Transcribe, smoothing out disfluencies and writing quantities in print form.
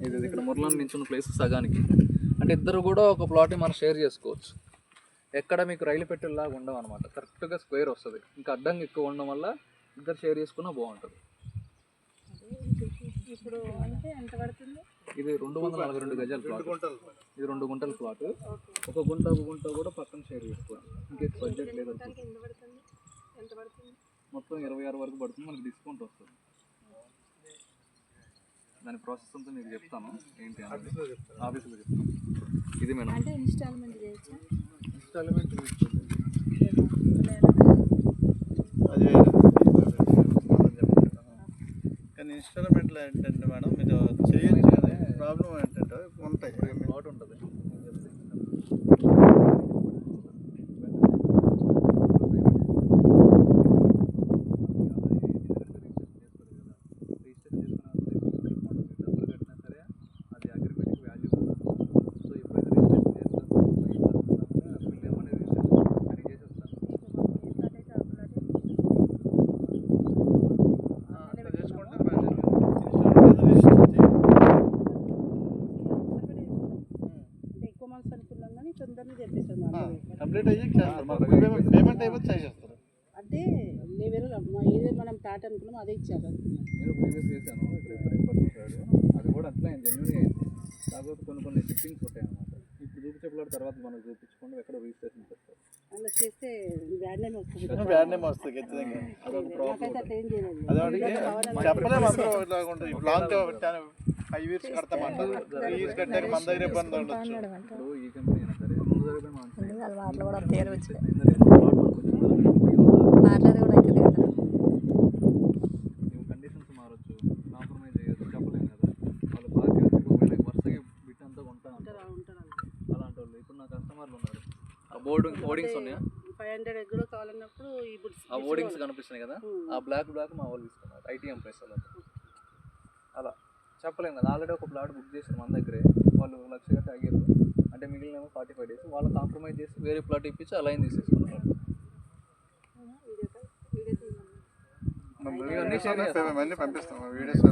ఇది ఇక్కడ మురళం నించున్న ప్లేస్ సగానికి, అంటే ఇద్దరు కూడా ఒక ప్లాట్ మనం షేర్ చేసుకోవచ్చు. ఎక్కడ మీకు రైలు పెట్టెల్లాగా ఉండవు అనమాట, కరెక్ట్గా స్క్వేర్ వస్తుంది. ఇంకా అడ్డంగా ఎక్కువ ఉండడం వల్ల ఇద్దరు షేర్ చేసుకున్నా బాగుంటుంది. ఇప్పుడు అంటే ఎంత పడుతుంది? ఇది 242 గజాల ప్లాట్. ఇది 2 గుంటల ప్లాట్. ఒక గుంట కూడా పక్కన షేర్ చేసుకోవాలి. ఇంకేం బడ్జెట్ లేదు. మొత్తం 26 వరకు పడుతుంది, మనకి డిస్కౌంట్ వస్తుంది. దాని ప్రాసెస్ అంతా మీకు చెప్తాను ఏంటి ఆఫీస్లో చెప్తాను. ఇది మేడం అంటే ఇన్స్టాల్మెంట్ చేయొచ్చా? ఇన్స్టాల్మెంట్ అది కానీ ఇన్స్టాల్మెంట్లో ఏంటంటే మేడం మీరు చేయొచ్చు కదా. ప్రాబ్లం ఏంటంటే ఉంటాయి, ప్లాట్ ఉంటుంది. కంప్లీట్ అయ్యి పేమెంట్ అయిపోతే చేసేస్తారు. అంటే ఏదో మనం ప్లాట్ అనుకున్నాం అదే ఇచ్చారు. నేను ప్రీవియస్ చేశాను, అది కూడా అట్లా జెన్యున్గా అయింది. కాకపోతే కొన్ని షిప్పింగ్స్ ఉంటాయి అన్నమాట. ఇప్పుడు చూపించే ప్లాట్ తర్వాత మనకు చూపించుకోండి, ఎక్కడ రిజిస్ట్రేషన్ చేస్తారు. అలా చేస్తే బ్యాడ్ నేమ్ వస్తుంది. బ్యాడ్ నేమ్ వస్తుంది ఖచ్చితంగా. అదొక ప్రాబ్లం. చెప్పలేము అందరూ లాంగ్ 5 years కడతామంటారు. 3 years కట్టాక మన దగ్గర ఇబ్బంది ఉండొచ్చు. ఇప్పుడు ఈ కంపెనీ అయినా సరే ముందు జరిగితే వాటిలో కూడా పేరు వచ్చింది, కండిషన్స్ మారచ్చు, కాంప్రమైజ్ చేయొచ్చు, చెప్పలేము కదా. వాళ్ళు పార్టీ వచ్చి వరుసగా బిట్ అంతా కొంటా ఉంటారు అలాంటి వాళ్ళు. ఇప్పుడు నా కస్టమర్లు ఉన్నారు, ఆ బోర్డింగ్స్ ఉన్నాయా, 500 ఎగ్గులో కావాలన్నప్పుడు ఆ బోర్డింగ్స్ కనిపిస్తున్నాయి కదా, ఆ బ్లాక్ మా వాళ్ళు తీసుకున్నారు ఐటీఎం ప్రైస్ వాళ్ళు. అలా చెప్పలేము కదా. ఆల్రెడీ ఒక ప్లాట్ బుక్ చేసారు మన దగ్గరే, వాళ్ళు 1 లక్ష గట్టి ఆగారు. అంటే మిగిలిన 45 days వాళ్ళు కాంప్రమైజ్ చేసి వేరే ప్లాట్ ఇప్పించి ఆ లైన్ తీసేసుకున్నారు. పంపిస్తాం వీడియోస్.